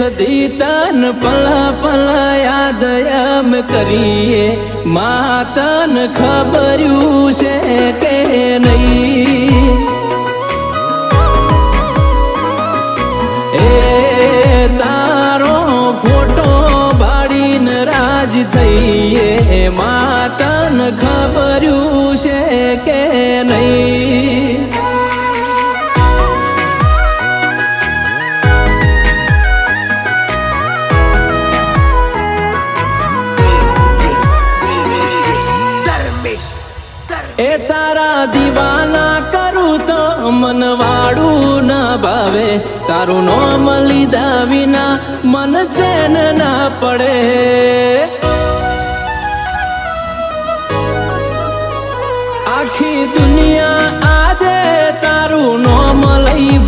સદી તન પલ પલ યાદ એમ કરીએ માં તન ખબર્યું છે કે નહીં એ તારો ફોટો બાળીને રાજ થઈએ માં તન ખબર્યું છે કે નહીં એ તારા દીવાના કરું તો મન વાળું ના ભાવે તારું નોમ લીધા વિના મન ચેન ના પડે આખી દુનિયા આજે તારું નોમ લઈ